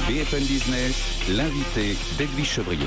BFM Business, l'invité d'Edwige Chevrillon.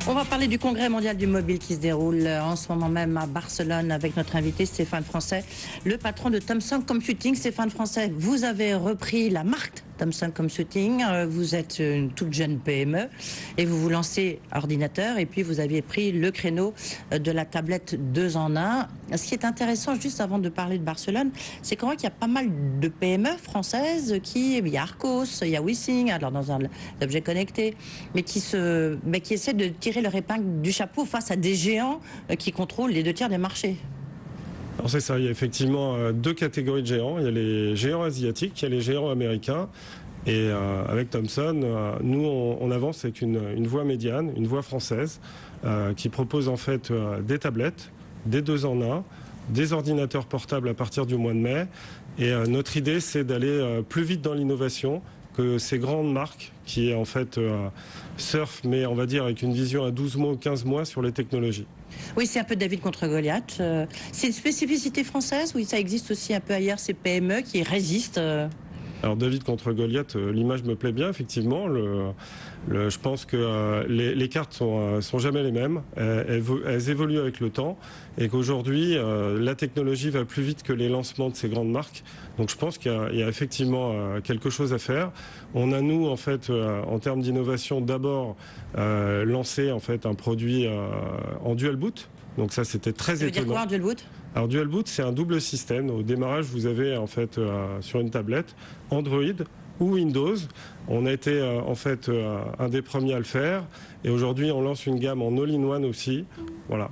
On va parler du congrès mondial du mobile qui se déroule en ce moment même à Barcelone avec notre invité Stéphane Francet, le patron de Thomson Computing. Stéphane Francet, vous avez repris la marque Thomson Computing, vous êtes une toute jeune PME et vous vous lancez ordinateur et puis vous aviez pris le créneau de la tablette 2 en 1. Ce qui est intéressant, juste avant de parler de Barcelone, c'est qu'on voit qu'il y a pas mal de PME françaises il y a Arcos, il y a Wissing, alors dans un objet connecté, mais qui essaient de tirer leur épingle du chapeau face à des géants qui contrôlent les 2/3 des marchés. Alors c'est ça, il y a effectivement deux catégories de géants. Il y a les géants asiatiques, il y a les géants américains. Et avec Thomson, nous on avance avec une voie médiane, une voie française, qui propose en fait des tablettes, des 2 en 1, des ordinateurs portables à partir du mois de mai. Et notre idée, c'est d'aller plus vite dans l'innovation que ces grandes marques qui en fait surfent, mais on va dire avec une vision à 12 mois ou 15 mois sur les technologies. Oui, c'est un peu David contre Goliath. C'est une spécificité française ou ça existe aussi un peu ailleurs, ces PME qui résistent Alors David contre Goliath, l'image me plaît bien, effectivement. Je pense que les cartes sont jamais les mêmes. Elles évoluent avec le temps et qu'aujourd'hui, la technologie va plus vite que les lancements de ces grandes marques. Donc je pense qu'il y a effectivement quelque chose à faire. On a, nous, en fait, en termes d'innovation, d'abord lancé en fait un produit en dual boot. Donc ça, c'était très étonnant. Ça veut dire quoi, un dual boot ? Alors dual boot, c'est un double système. Au démarrage, vous avez en fait sur une tablette Android ou Windows. On a été en fait un des premiers à le faire. Et aujourd'hui, on lance une gamme en all-in-one aussi. Voilà.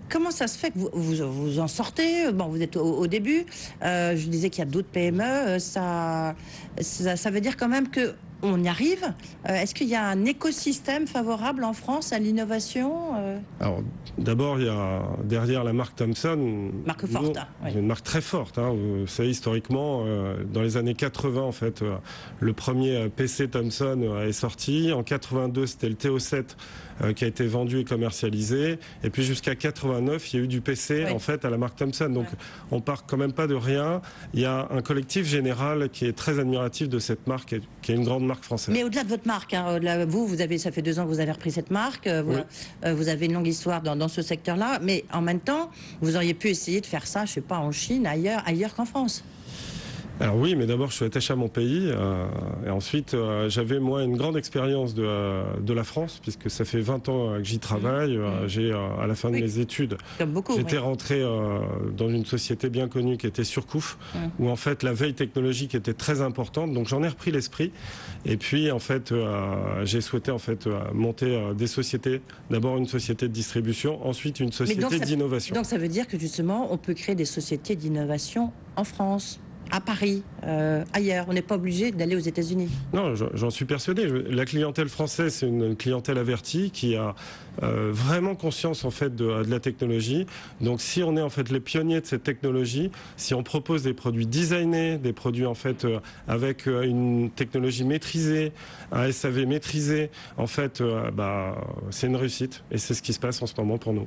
Comment ça se fait que vous en sortez? Bon, vous êtes au début. Je disais qu'il y a d'autres PME. Ça veut dire quand même que on y arrive. Est-ce qu'il y a un écosystème favorable en France à l'innovation Alors, d'abord, il y a derrière la marque Thomson, marque forte, oui. Une marque très forte. Vous savez, historiquement, dans les années 80, en fait, le premier PC Thomson est sorti. En 82, c'était le TO7 qui a été vendu et commercialisé. Et puis jusqu'à 89, il y a eu du PC en fait à la marque Thomson. Donc, on part quand même pas de rien. Il y a un collectif général qui est très admiratif de cette marque, qui est une grande marque française. Mais au-delà de votre marque, ça fait 2 ans que vous avez repris cette marque, vous avez une longue histoire dans ce secteur-là, mais en même temps, vous auriez pu essayer de faire ça, je sais pas, en Chine, ailleurs qu'en France. Alors oui, mais d'abord je suis attaché à mon pays et ensuite j'avais moi une grande expérience de la France puisque ça fait 20 ans que j'y travaille. J'ai à la fin de mes études, j'étais rentré dans une société bien connue qui était Surcouf où en fait la veille technologique était très importante. Donc j'en ai repris l'esprit et puis en fait j'ai souhaité en fait monter des sociétés. D'abord une société de distribution, ensuite une société d'innovation. Donc ça veut dire que justement on peut créer des sociétés d'innovation en France, à Paris, ailleurs. On n'est pas obligé d'aller aux États-Unis. Non, j'en suis persuadé. La clientèle française, c'est une clientèle avertie qui a vraiment conscience en fait de la technologie. Donc, si on est en fait les pionniers de cette technologie, si on propose des produits designés, des produits en fait avec une technologie maîtrisée, un SAV maîtrisé, en fait, c'est une réussite. Et c'est ce qui se passe en ce moment pour nous.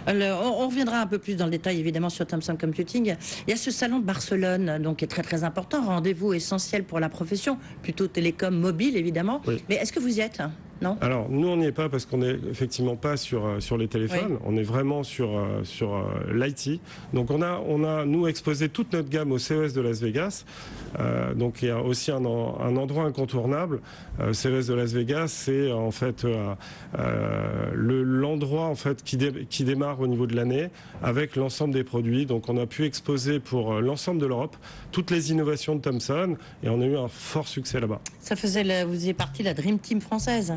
Alors, on reviendra un peu plus dans le détail, évidemment, sur Thomson Computing. Il y a ce salon de Barcelone, donc qui est très très important, rendez-vous essentiel pour la profession, plutôt télécom mobile évidemment. Oui. Mais est-ce que vous y êtes ? Non ? Alors nous on n'y est pas parce qu'on n'est effectivement pas sur les téléphones, on est vraiment sur l'IT. Donc on a nous exposé toute notre gamme au CES de Las Vegas. Donc il y a aussi un endroit incontournable. CES de Las Vegas, c'est en fait l'endroit en fait qui démarre au niveau de l'année avec l'ensemble des produits. Donc on a pu exposer pour l'ensemble de l'Europe toutes les innovations de Thomson et on a eu un fort succès là-bas. Ça faisait vous faisiez partie de la Dream Team française.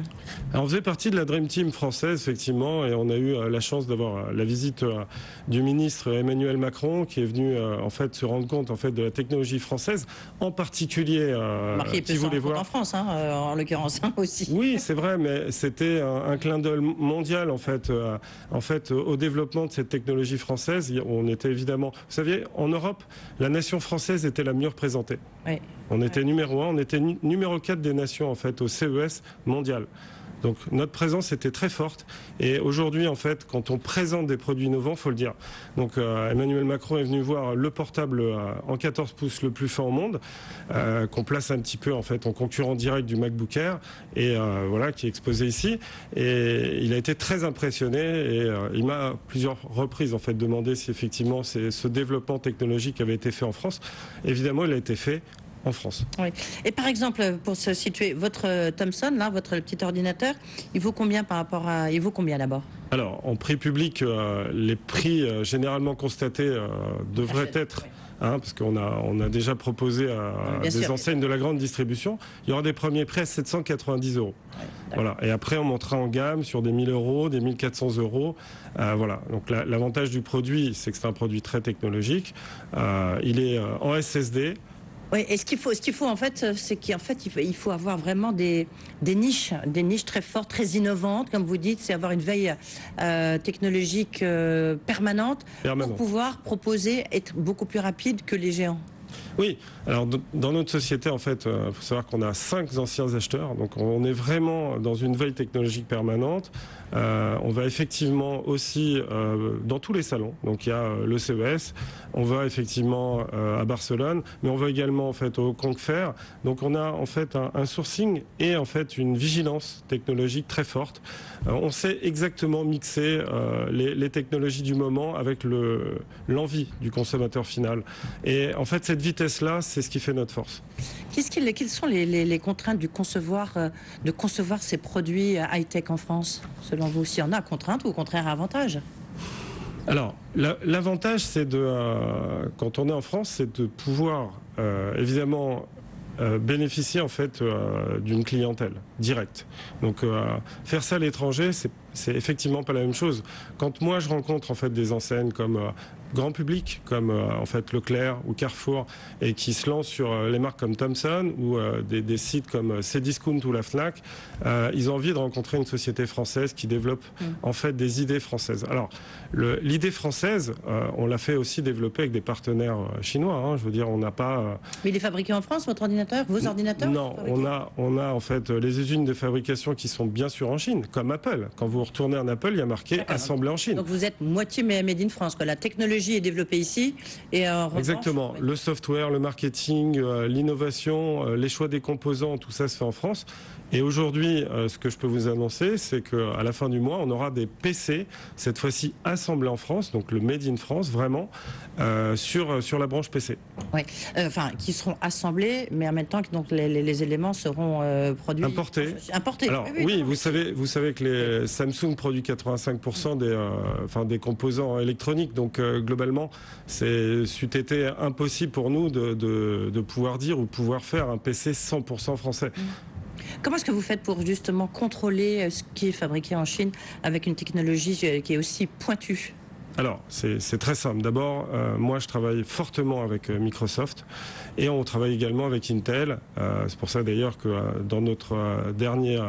Alors, on faisait partie de la Dream Team française, effectivement, et on a eu la chance d'avoir la visite du ministre Emmanuel Macron, qui est venu en fait se rendre compte en fait de la technologie française, en particulier. Si vous voulez voir en France, en l'occurrence aussi. Oui, c'est vrai, mais c'était un clin d'œil mondial en fait au développement de cette technologie française. On était évidemment, vous saviez, en Europe, la nation française était la mieux représentée. Oui. On était numéro 1, on était numéro 4 des nations en fait au CES mondial. Donc notre présence était très forte. Et aujourd'hui, en fait, quand on présente des produits innovants, faut le dire. Donc Emmanuel Macron est venu voir le portable en 14 pouces le plus fin au monde, qu'on place un petit peu en fait en concurrent direct du MacBook Air, et voilà, qui est exposé ici. Et il a été très impressionné, et il m'a à plusieurs reprises en fait demandé si effectivement ce développement technologique avait été fait en France. Évidemment, il a été fait en France. Oui. Et par exemple, pour se situer, votre Thomson, là, votre petit ordinateur, il vaut combien par rapport à... Il vaut combien d'abord? Alors, en prix public, les prix généralement constatés devraient être... Oui. Parce qu'on a déjà proposé à des enseignes de la grande distribution. Il y aura des premiers prix à 790 €. Ouais, voilà. Et après, on montera en gamme sur des 1000 €, des 1400 €. Voilà. Donc l'avantage du produit, c'est que c'est un produit très technologique. Il est en SSD. Oui, et ce qu'il faut en fait, c'est qu'il faut avoir vraiment des niches très fortes, très innovantes, comme vous dites, c'est avoir une veille technologique permanente pour pouvoir proposer, être beaucoup plus rapide que les géants. Oui, alors dans notre société, en fait, il faut savoir qu'on a 5 anciens acheteurs, donc on est vraiment dans une veille technologique permanente. On va effectivement aussi dans tous les salons, donc il y a le CES, on va effectivement à Barcelone, mais on va également en fait au Conquer. Donc on a en fait un sourcing et en fait une vigilance technologique très forte. On sait exactement mixer les technologies du moment avec l'envie du consommateur final. Et en fait cette vitesse-là, c'est ce qui fait notre force. Quelles sont les contraintes de concevoir ces produits high-tech en France, selon vous? S'il y en a contraintes ou au contraire avantage? Alors, l'avantage, c'est quand on est en France, c'est de pouvoir évidemment bénéficier en fait d'une clientèle directe. Donc faire ça à l'étranger, c'est effectivement pas la même chose. Quand moi je rencontre en fait des enseignes comme grand public, comme en fait Leclerc ou Carrefour, et qui se lancent sur les marques comme Thomson ou des sites comme Cdiscount ou la Fnac, ils ont envie de rencontrer une société française qui développe en fait des idées françaises. Alors l'idée française, on l'a fait aussi développer avec des partenaires chinois. Hein, je veux dire, on n'a pas. Mais il est fabriqué en France, votre ordinateur, vos ordinateurs? Non, on a en fait les usines de fabrication qui sont bien sûr en Chine, comme Apple. Quand vous retournez en Apple, il y a marqué assemblé en Chine. Donc vous êtes moitié made in France, quoi. La technologie est développée ici et exactement. Oui. Le software, le marketing, l'innovation, les choix des composants, tout ça se fait en France. Et aujourd'hui, ce que je peux vous annoncer, c'est qu'à la fin du mois, on aura des PC, cette fois-ci assemblés en France, donc le Made in France, vraiment, sur la branche PC. Oui, qui seront assemblés, mais en même temps que donc, les éléments seront produits... Importés. Alors oui, vous savez que les Samsung produit 85% des composants électroniques, donc globalement, c'eût été impossible pour nous de pouvoir dire ou pouvoir faire un PC 100% français. Comment est-ce que vous faites pour justement contrôler ce qui est fabriqué en Chine avec une technologie qui est aussi pointue? Alors, c'est très simple. D'abord, moi, je travaille fortement avec Microsoft et on travaille également avec Intel. C'est pour ça d'ailleurs que dans notre dernier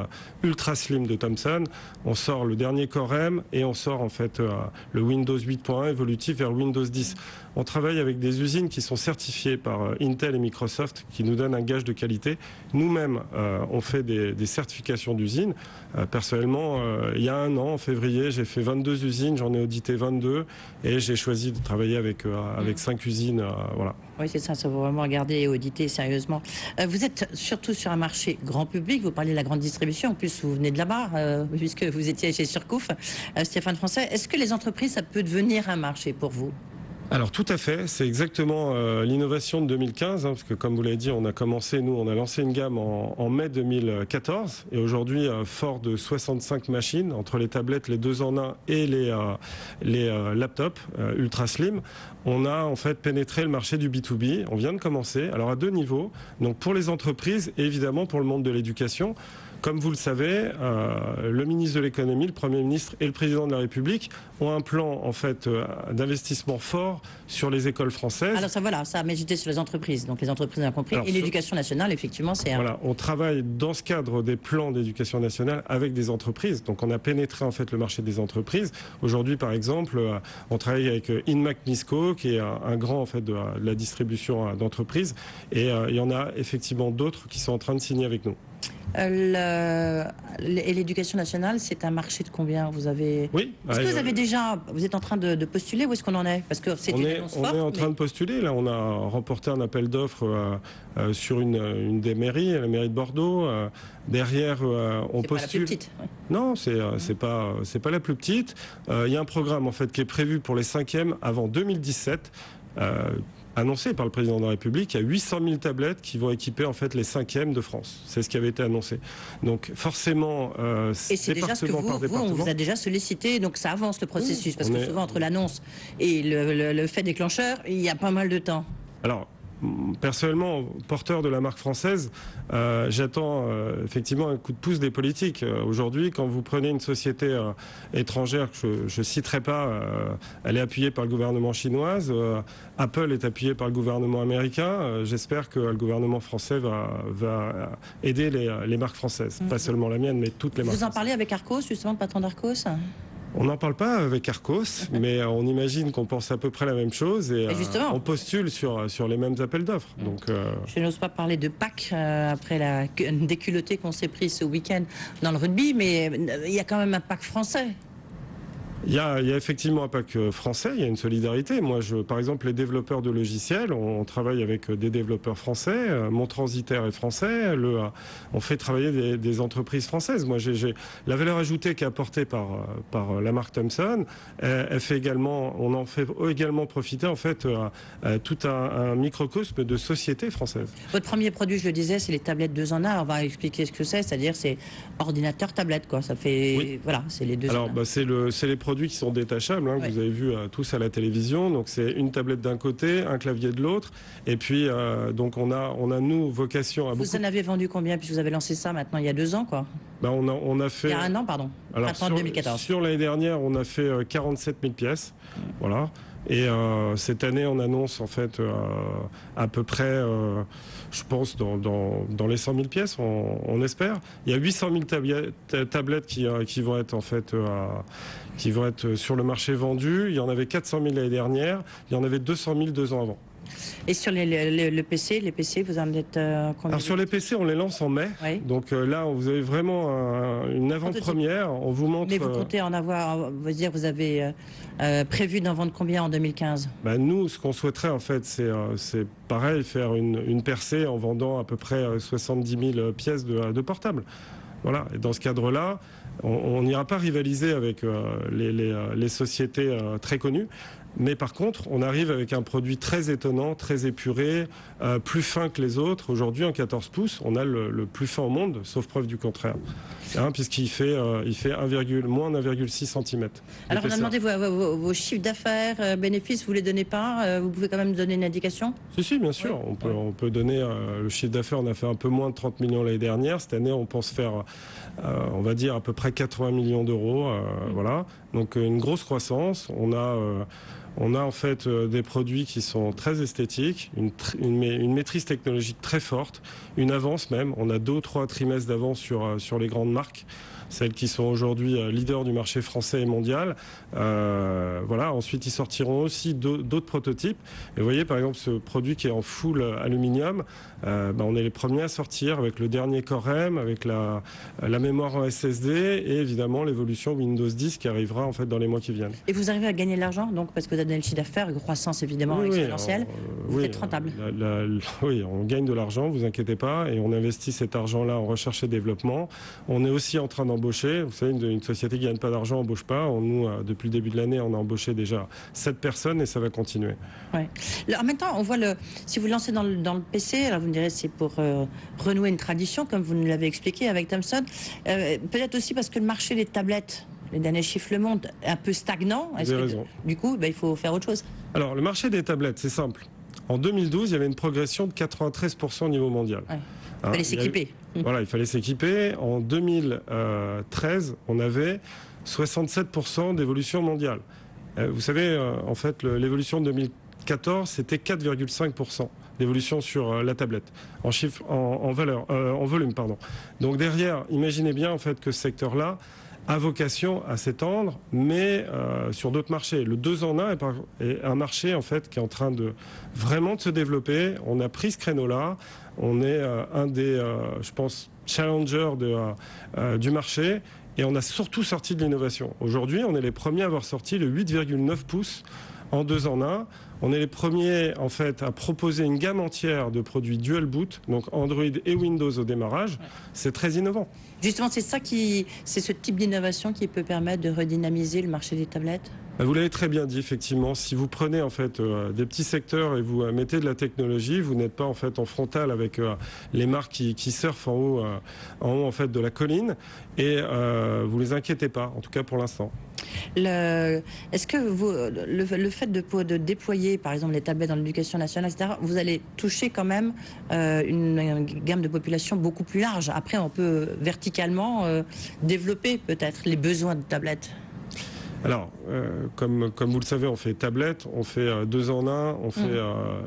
Ultra Slim de Thomson, on sort le dernier Core M et on sort en fait le Windows 8.1 évolutif vers Windows 10. On travaille avec des usines qui sont certifiées par Intel et Microsoft, qui nous donnent un gage de qualité. Nous-mêmes, on fait des certifications d'usines. Personnellement, il y a un an, en février, j'ai fait 22 usines, j'en ai audité 22 et j'ai choisi de travailler avec 5 usines. Voilà. Oui, c'est ça, ça faut vraiment regarder et auditer sérieusement. Vous êtes surtout sur un marché grand public, vous parlez de la grande distribution, en plus vous venez de là-bas, puisque vous étiez chez Surcouf, Stéphane Français. Est-ce que les entreprises, ça peut devenir un marché pour vous? Alors tout à fait, c'est exactement l'innovation de 2015, parce que comme vous l'avez dit, on a lancé une gamme en mai 2014, et aujourd'hui, fort de 65 machines, entre les tablettes, les 2 en 1 et les laptops ultra slim, on a en fait pénétré le marché du B2B, on vient de commencer, alors à 2 niveaux, donc pour les entreprises et évidemment pour le monde de l'éducation. Comme vous le savez, le ministre de l'économie, le Premier ministre et le président de la République ont un plan en fait d'investissement fort sur les écoles françaises. Alors mais j'étais sur les entreprises, donc les entreprises ont compris. Alors, et l'éducation nationale, effectivement, c'est Voilà, on travaille dans ce cadre des plans d'éducation nationale avec des entreprises. Donc on a pénétré en fait le marché des entreprises. Aujourd'hui, par exemple, on travaille avec Inmac Misco, qui est un grand en fait de la distribution d'entreprises, et il y en a effectivement d'autres qui sont en train de signer avec nous. Et l'éducation nationale, c'est un marché de combien vous avez? Oui. Est-ce que vous avez déjà, vous êtes en train de postuler, où est-ce qu'on en est? Parce que c'est une annonce forte. On est en train de postuler. Là, on a remporté un appel d'offres sur une des mairies, la mairie de Bordeaux. Derrière, on postule. Pas la plus petite. Ouais. Non, c'est pas la plus petite. Il y a un programme en fait qui est prévu pour les 5e avant 2017. Annoncé par le président de la République, il y a 800 000 tablettes qui vont équiper en fait les 5e de France. C'est ce qui avait été annoncé. Donc forcément, et c'est déjà ce que on vous a déjà sollicité, donc ça avance le processus, parce que souvent entre l'annonce et le fait déclencheur, il y a pas mal de temps. Alors, personnellement, porteur de la marque française, j'attends effectivement un coup de pouce des politiques. Aujourd'hui, quand vous prenez une société étrangère que je ne citerai pas, elle est appuyée par le gouvernement chinois, Apple est appuyé par le gouvernement américain. J'espère que le gouvernement français va aider les marques françaises. Pas seulement la mienne, mais toutes les marques. Vous en parlez avec Arcos, justement, le patron d'Arcos? On n'en parle pas avec Arcos, mais on imagine qu'on pense à peu près la même chose et on postule sur les mêmes appels d'offres. Donc, je n'ose pas parler de Pâques après la déculottée qu'on s'est pris ce week-end dans le rugby, mais il y a quand même un Pâques français. Il y a effectivement un pack français, il y a une solidarité. Moi, par exemple, les développeurs de logiciels, on travaille avec des développeurs français. Mon transitaire est français. On fait travailler des entreprises françaises. Moi, la valeur ajoutée qui est apportée par la marque Thomson, on en fait également profiter en fait tout un microcosme de sociétés françaises. Votre premier produit, je le disais, c'est les tablettes 2 en 1. On va expliquer ce que c'est-à-dire c'est ordinateur, tablette, quoi. Ça fait, voilà, c'est les 2 en 1. Alors, c'est les produits qui sont détachables, que vous avez vu tous à la télévision. Donc c'est une tablette d'un côté, un clavier de l'autre, et puis donc on a nous vocation à beaucoup. Vous en avez vendu combien puisque vous avez lancé ça maintenant il y a 2 ans, quoi? On a fait. Il y a 1 an, pardon. Alors en 2014. Sur l'année dernière, on a fait 47 000 pièces, voilà. Et cette année, on annonce en fait à peu près, je pense, dans les 100 000 pièces, on espère. Il y a 800 000 tablettes qui vont être en fait qui vont être sur le marché vendues. Il y en avait 400 000 l'année dernière. Il y en avait 200 000 2 ans avant. Et sur les PC, vous en êtes combien? Alors sur les PC, on les lance en mai. Oui. Donc là, vous avez vraiment une avant-première. On vous montre. Mais vous comptez en avoir, vous avez prévu d'en vendre combien en 2015? Nous, ce qu'on souhaiterait en fait, c'est pareil, faire une percée en vendant à peu près 70 000 pièces de portables. Voilà. Et dans ce cadre-là, on n'ira pas rivaliser avec les sociétés très connues. Mais par contre, on arrive avec un produit très étonnant, très épuré, plus fin que les autres. Aujourd'hui, en 14 pouces, on a le plus fin au monde, sauf preuve du contraire. Puisqu'il fait moins d'1,6 cm. Alors, on a demandé vos chiffres d'affaires, bénéfices, vous ne les donnez pas? Vous pouvez quand même donner une indication? Si, bien sûr. Oui. On peut donner le chiffre d'affaires. On a fait un peu moins de 30 millions l'année dernière. Cette année, on pense faire, on va dire, à peu près 80 millions d'euros. Voilà. Donc, une grosse croissance. On a en fait des produits qui sont très esthétiques, une maîtrise technologique très forte, une avance même. On a 2 ou 3 trimestres d'avance sur les grandes marques, celles qui sont aujourd'hui leaders du marché français et mondial. Voilà. Ensuite, ils sortiront aussi d'autres prototypes. Et vous voyez, par exemple, ce produit qui est en full aluminium, on est les premiers à sortir avec le dernier Core M, avec la mémoire en SSD et évidemment l'évolution Windows 10 qui arrivera en fait dans les mois qui viennent. Et vous arrivez à gagner de l'argent, donc, parce que vous avez le chiffre d'affaires, une croissance évidemment exponentielle. Vous êtes rentable. Oui, on gagne de l'argent, vous inquiétez pas, et on investit cet argent-là en recherche et développement. On est aussi en train d'embaucher. Vous savez, une société qui gagne pas d'argent embauche pas. Nous, depuis le début de l'année, on a embauché déjà 7 personnes et ça va continuer. Ouais. En même temps, on voit si vous lancez dans le PC, alors vous me direz c'est pour renouer une tradition, comme vous nous l'avez expliqué avec Thomson. Peut-être aussi parce que le marché des tablettes, les derniers chiffres le montrent, est un peu stagnant. Vous avez raison. Du coup, il faut faire autre chose. Alors, le marché des tablettes, c'est simple. En 2012, il y avait une progression de 93% au niveau mondial. Ouais. Il fallait s'équiper. Voilà, il fallait s'équiper. En 2013, on avait 67% d'évolution mondiale. Vous savez, en fait, l'évolution de 2014, c'était 4,5% d'évolution sur la tablette, en volume, pardon. Donc derrière, imaginez bien en fait que ce secteur-là a vocation à s'étendre, mais sur d'autres marchés. Le 2 en 1 est un marché en fait qui est en train de vraiment de se développer. On a pris ce créneau-là. On est un des, je pense, challengers du marché. Et on a surtout sorti de l'innovation. Aujourd'hui, on est les premiers à avoir sorti le 8,9 pouces en 2 en 1. On est les premiers, en fait, à proposer une gamme entière de produits dual boot, donc Android et Windows au démarrage. Ouais. C'est très innovant. Justement, c'est ce type d'innovation qui peut permettre de redynamiser le marché des tablettes? Vous l'avez très bien dit, effectivement. Si vous prenez en fait des petits secteurs et vous mettez de la technologie, vous n'êtes pas en fait en frontal avec les marques qui surfent en haut en fait de la colline, et vous les inquiétez pas, en tout cas pour l'instant. Est-ce que le fait de déployer, par exemple, les tablettes dans l'éducation nationale, etc., vous allez toucher quand même une gamme de population beaucoup plus large? Après, on peut verticalement développer peut-être les besoins de tablettes. Alors, comme vous le savez, on fait tablette, on fait 2 en 1, on fait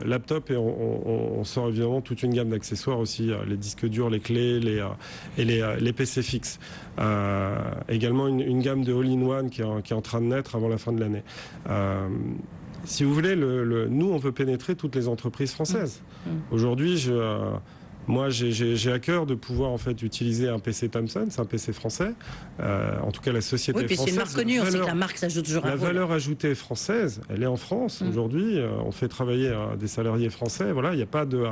laptop, et on sort évidemment toute une gamme d'accessoires aussi, les disques durs, les clés, les PC fixes. Également une gamme de all-in-one qui est en train de naître avant la fin de l'année. Si vous voulez, nous, on veut pénétrer toutes les entreprises françaises. Aujourd'hui, moi, j'ai à cœur de pouvoir en fait utiliser un PC Thomson, c'est un PC français. En tout cas, la société française. Oui, puis c'est une marque connue, on sait que la marque s'ajoute toujours un rôle. La valeur ajoutée française, elle est en France aujourd'hui. On fait travailler des salariés français. Voilà, il n'y a pas de.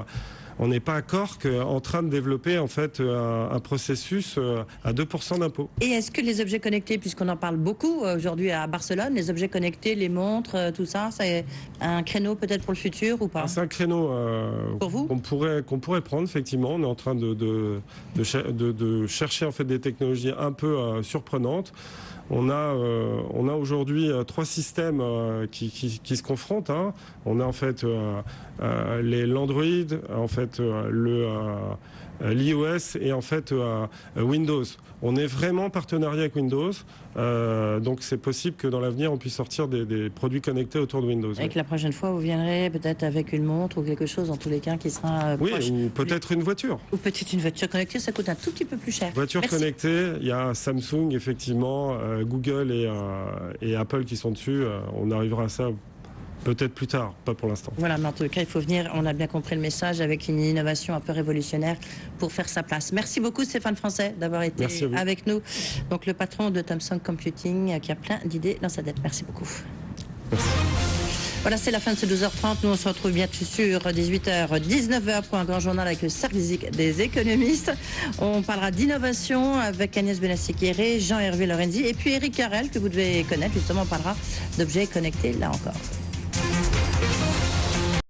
On n'est pas à Cork en train de développer en fait un processus à 2% d'impôt. Et est-ce que les objets connectés, puisqu'on en parle beaucoup aujourd'hui à Barcelone, les objets connectés, les montres, tout ça, c'est un créneau peut-être pour le futur ou pas? C'est un créneau pour vous qu'on pourrait prendre, effectivement. On est en train de chercher en fait des technologies un peu surprenantes. On a aujourd'hui 3 systèmes qui se confrontent. Hein. On a en fait l'Android, en fait l'iOS et en fait Windows. On est vraiment en partenariat avec Windows, donc c'est possible que dans l'avenir on puisse sortir des produits connectés autour de Windows. Et que la prochaine fois vous viendrez peut-être avec une montre ou quelque chose, en tous les cas, qui sera proche. Ou peut-être une voiture. Ou peut-être une voiture connectée, ça coûte un tout petit peu plus cher. Voiture connectée, il y a Samsung effectivement, Google et Apple qui sont dessus. On arrivera à ça peut-être plus tard, pas pour l'instant. Voilà, mais en tout cas, il faut venir, on a bien compris le message, avec une innovation un peu révolutionnaire pour faire sa place. Merci beaucoup Stéphane Français d'avoir été avec nous. Donc le patron de Thomson Computing qui a plein d'idées dans sa tête. Merci beaucoup. Merci. Voilà, c'est la fin de ce 12h30. Nous, on se retrouve bientôt sur 18h, 19h pour un grand journal avec le service des économistes. On parlera d'innovation avec Agnès Benassi-Kéré, Jean-Hervé Lorenzi et puis Eric Carrel, que vous devez connaître. Justement, on parlera d'objets connectés là encore.